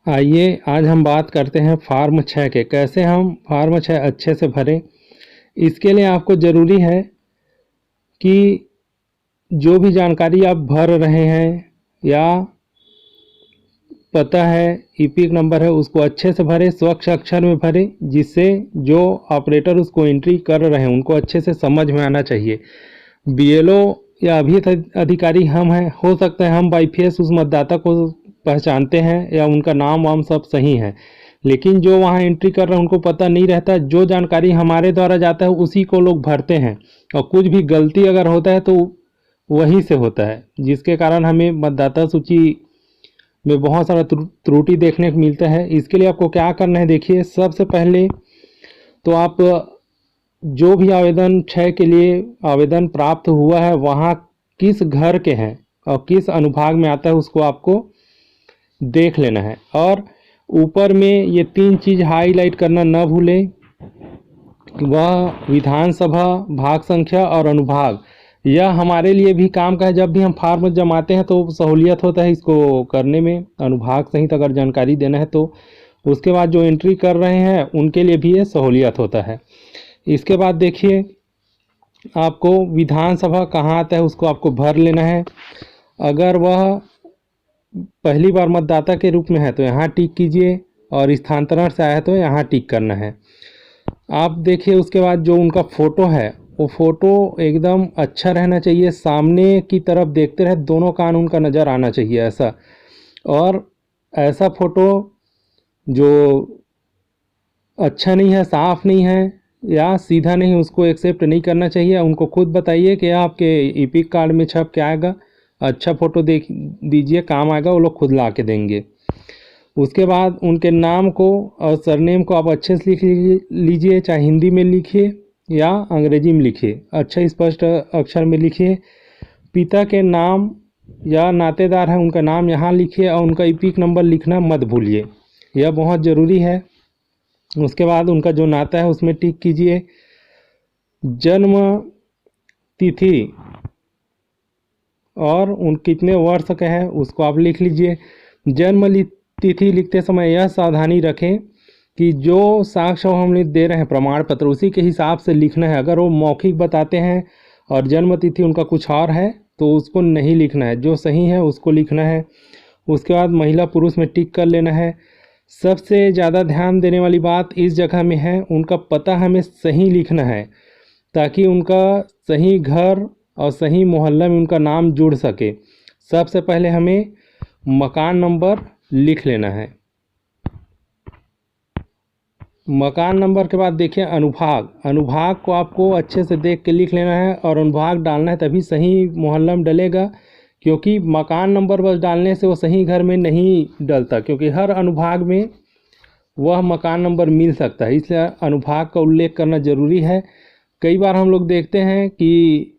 आइए आज हम बात करते हैं फार्म 6 के कैसे हम फार्म 6 अच्छे से भरें। इसके लिए आपको ज़रूरी है कि जो भी जानकारी आप भर रहे हैं या पता है ईपिक नंबर है उसको अच्छे से भरें, स्वच्छ अक्षर में भरें, जिससे जो ऑपरेटर उसको एंट्री कर रहे हैं उनको अच्छे से समझ में आना चाहिए। बीएलओ या अभियंता अधिकारी हम हैं, हो सकता है हम बाई फेस उस मतदाता को पहचानते हैं या उनका नाम वाम सब सही है, लेकिन जो वहाँ एंट्री कर रहे हैं उनको पता नहीं रहता। जो जानकारी हमारे द्वारा जाता है उसी को लोग भरते हैं और कुछ भी गलती अगर होता है तो वहीं से होता है, जिसके कारण हमें मतदाता सूची में बहुत सारा त्रुटि देखने को मिलता है। इसके लिए आपको क्या करना है, देखिए सबसे पहले तो आप जो भी आवेदन 6 के लिए आवेदन प्राप्त हुआ है वहाँ किस घर के हैं और किस अनुभाग में आता है उसको आपको देख लेना है। और ऊपर में ये 3 चीज़ हाईलाइट करना न भूलें, वह विधानसभा, भाग संख्या और अनुभाग। यह हमारे लिए भी काम का है, जब भी हम फार्म जमाते हैं तो सहूलियत होता है इसको करने में। अनुभाग सहित अगर जानकारी देना है तो उसके बाद जो एंट्री कर रहे हैं उनके लिए भी ये सहूलियत होता है। इसके बाद देखिए आपको विधानसभा कहाँ आता है उसको आपको भर लेना है। अगर वह पहली बार मतदाता के रूप में है तो यहाँ टिक कीजिए और स्थानांतरण से आया है तो यहाँ टिक करना है। आप देखिए उसके बाद जो उनका फ़ोटो है वो फ़ोटो एकदम अच्छा रहना चाहिए, सामने की तरफ देखते रहे, दोनों कान उनका नज़र आना चाहिए ऐसा। और ऐसा फ़ोटो जो अच्छा नहीं है, साफ़ नहीं है या सीधा नहीं, उसको एक्सेप्ट नहीं करना चाहिए। उनको खुद बताइए कि आपके ईपिक कार्ड में छप के आएगा, अच्छा फ़ोटो देख दीजिए, काम आएगा, वो लोग खुद ला के देंगे। उसके बाद उनके नाम को और सरनेम को आप अच्छे से लिख लीजिए, चाहे हिंदी में लिखिए या अंग्रेजी में लिखिए, अच्छा स्पष्ट अक्षर में लिखिए। पिता के नाम या नातेदार है उनका नाम यहाँ लिखिए और उनका ईपिक नंबर लिखना मत भूलिए, यह बहुत ज़रूरी है। उसके बाद उनका जो नाता है उसमें टिक कीजिए। जन्म तिथि और उन कितने वर्ष का है उसको आप लिख लीजिए। जन्म तिथि लिखते समय यह सावधानी रखें कि जो साक्ष्य हम दे रहे हैं प्रमाण पत्र उसी के हिसाब से लिखना है। अगर वो मौखिक बताते हैं और जन्म तिथि उनका कुछ और है तो उसको नहीं लिखना है, जो सही है उसको लिखना है। उसके बाद महिला पुरुष में टिक कर लेना है। सबसे ज़्यादा ध्यान देने वाली बात इस जगह में है, उनका पता हमें सही लिखना है ताकि उनका सही घर और सही मोहल्ला में उनका नाम जुड़ सके। सबसे पहले हमें मकान नंबर लिख लेना है। मकान नंबर के बाद देखिए अनुभाग, अनुभाग को आपको अच्छे से देख के लिख लेना है और अनुभाग डालना है, तभी सही मोहल्ला में डलेगा, क्योंकि मकान नंबर बस डालने से वो सही घर में नहीं डलता, क्योंकि हर अनुभाग में वह मकान नंबर मिल सकता है, इसलिए अनुभाग का उल्लेख करना ज़रूरी है। कई बार हम लोग देखते हैं कि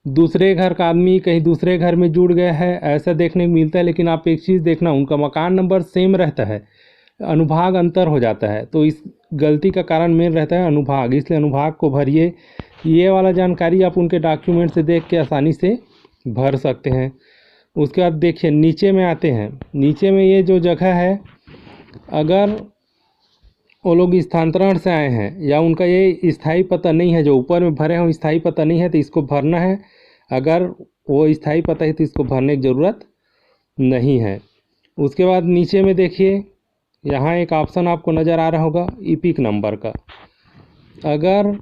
दूसरे घर का आदमी कहीं दूसरे घर में जुड़ गया है, ऐसा देखने को मिलता है, लेकिन आप एक चीज़ देखना, उनका मकान नंबर सेम रहता है, अनुभाग अंतर हो जाता है, तो इस गलती का कारण मेन रहता है अनुभाग, इसलिए अनुभाग को भरिए। ये वाला जानकारी आप उनके डॉक्यूमेंट से देख के आसानी से भर सकते हैं। उसके बाद देखिए नीचे में आते हैं, नीचे में ये जो जगह है, अगर वो लोग स्थानांतरण से आए हैं या उनका ये स्थायी पता नहीं है, जो ऊपर में भरे हों स्थायी पता नहीं है तो इसको भरना है। अगर वो स्थायी पता है तो इसको भरने की ज़रूरत नहीं है। उसके बाद नीचे में देखिए यहाँ एक ऑप्शन आपको नज़र आ रहा होगा ईपिक नंबर का। अगर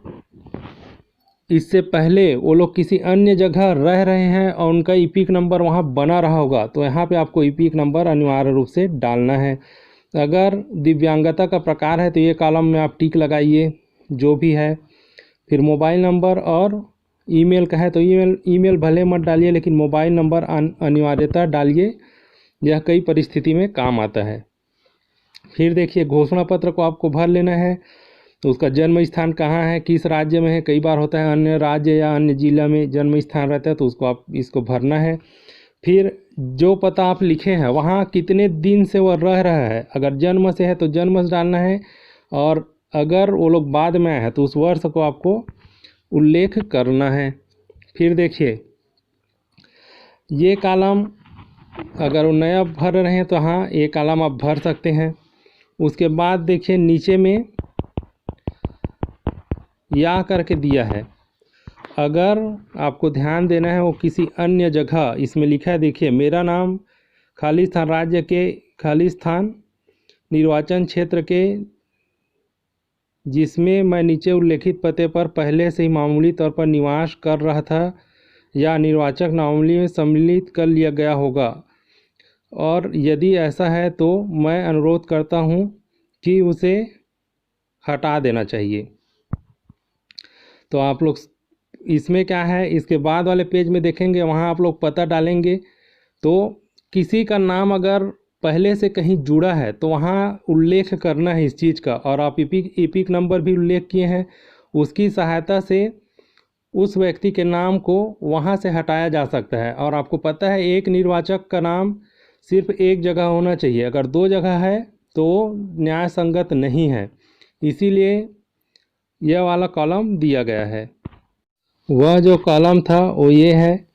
इससे पहले वो लोग किसी अन्य जगह रह रहे हैं और उनका ईपिक नंबर वहाँ बना रहा होगा तो यहाँ पे आपको ईपिक नंबर अनिवार्य रूप से डालना है। अगर दिव्यांगता का प्रकार है तो ये कॉलम में आप टिक लगाइए जो भी है। फिर मोबाइल नंबर और ईमेल का है तो ईमेल भले मत डालिए, लेकिन मोबाइल नंबर अनिवार्यता डालिए, यह कई परिस्थिति में काम आता है। फिर देखिए घोषणा पत्र को आपको भर लेना है, तो उसका जन्म स्थान कहाँ है, किस राज्य में है। कई बार होता है अन्य राज्य या अन्य जिला में जन्म स्थान रहता है तो उसको आप इसको भरना है। फिर जो पता आप लिखे हैं वहाँ कितने दिन से वह रह रहा है, अगर जन्म से है तो जन्म से डालना है, और अगर वो लोग बाद में आए हैं तो उस वर्ष को आपको उल्लेख करना है। फिर देखिए ये कॉलम अगर वो नया भर रहे हैं तो हाँ, एक कॉलम आप भर सकते हैं। उसके बाद देखिए नीचे में या करके दिया है। अगर आपको ध्यान देना है वो किसी अन्य जगह इसमें लिखा है, देखिए मेरा नाम खालिस्तान राज्य के खालिस्तान निर्वाचन क्षेत्र के जिसमें मैं नीचे उल्लेखित पते पर पहले से ही मामूली तौर पर निवास कर रहा था या निर्वाचक नामावली में सम्मिलित कर लिया गया होगा, और यदि ऐसा है तो मैं अनुरोध करता हूं कि उसे हटा देना चाहिए। तो आप लोग इसमें क्या है, इसके बाद वाले पेज में देखेंगे, वहाँ आप लोग पता डालेंगे तो किसी का नाम अगर पहले से कहीं जुड़ा है तो वहाँ उल्लेख करना है इस चीज़ का, और आप ईपिक नंबर भी उल्लेख किए हैं, उसकी सहायता से उस व्यक्ति के नाम को वहाँ से हटाया जा सकता है। और आपको पता है एक निर्वाचक का नाम सिर्फ एक जगह होना चाहिए, अगर दो जगह है तो न्याय संगत नहीं है, इसीलिए यह वाला कॉलम दिया गया है। वह जो कॉलम था वो ये है,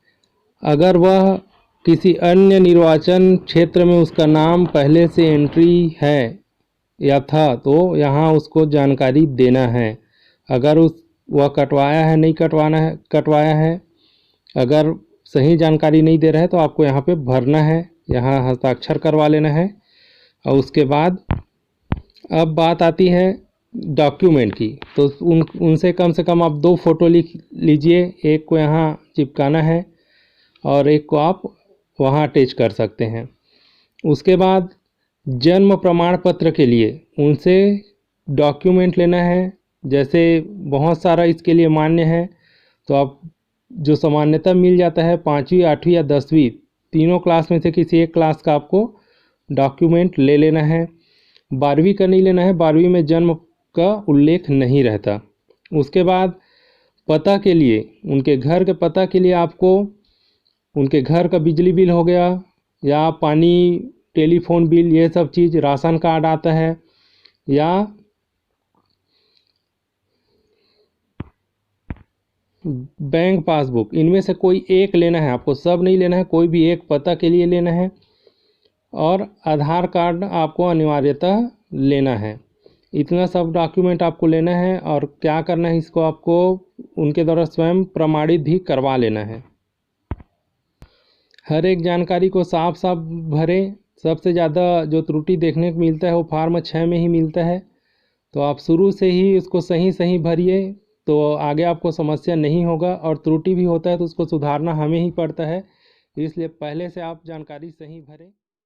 अगर वह किसी अन्य निर्वाचन क्षेत्र में उसका नाम पहले से एंट्री है या था तो यहाँ उसको जानकारी देना है। अगर वह कटवाया है, नहीं कटवाया है, अगर सही जानकारी नहीं दे रहा है तो आपको यहाँ पे भरना है, यहाँ हस्ताक्षर करवा लेना है। और उसके बाद अब बात आती है डॉक्यूमेंट की, तो उनसे कम से कम आप 2 फ़ोटो लिख लीजिए, एक को यहाँ चिपकाना है और एक को आप वहाँ अटैच कर सकते हैं। उसके बाद जन्म प्रमाण पत्र के लिए उनसे डॉक्यूमेंट लेना है, जैसे बहुत सारा इसके लिए मान्य है, तो आप जो सामान्यतः मिल जाता है 5वीं 8वीं या 10वीं तीनों क्लास में से किसी एक क्लास का आपको डॉक्यूमेंट ले लेना है। 12वीं का नहीं लेना है, 12वीं में जन्म का उल्लेख नहीं रहता। उसके बाद पता के लिए, उनके घर के पता के लिए आपको उनके घर का बिजली बिल हो गया या पानी टेलीफोन बिल, ये सब चीज़, राशन कार्ड आता है या बैंक पासबुक, इनमें से कोई एक लेना है, आपको सब नहीं लेना है, कोई भी एक पता के लिए लेना है। और आधार कार्ड आपको अनिवार्यतः लेना है। इतना सब डॉक्यूमेंट आपको लेना है, और क्या करना है, इसको आपको उनके द्वारा स्वयं प्रमाणित भी करवा लेना है। हर एक जानकारी को साफ साफ भरें। सबसे ज़्यादा जो त्रुटि देखने को मिलता है वो फॉर्म 6 में ही मिलता है, तो आप शुरू से ही उसको सही भरिए तो आगे आपको समस्या नहीं होगा। और त्रुटि भी होता है तो उसको सुधारना हमें ही पड़ता है, इसलिए पहले से आप जानकारी सही भरें।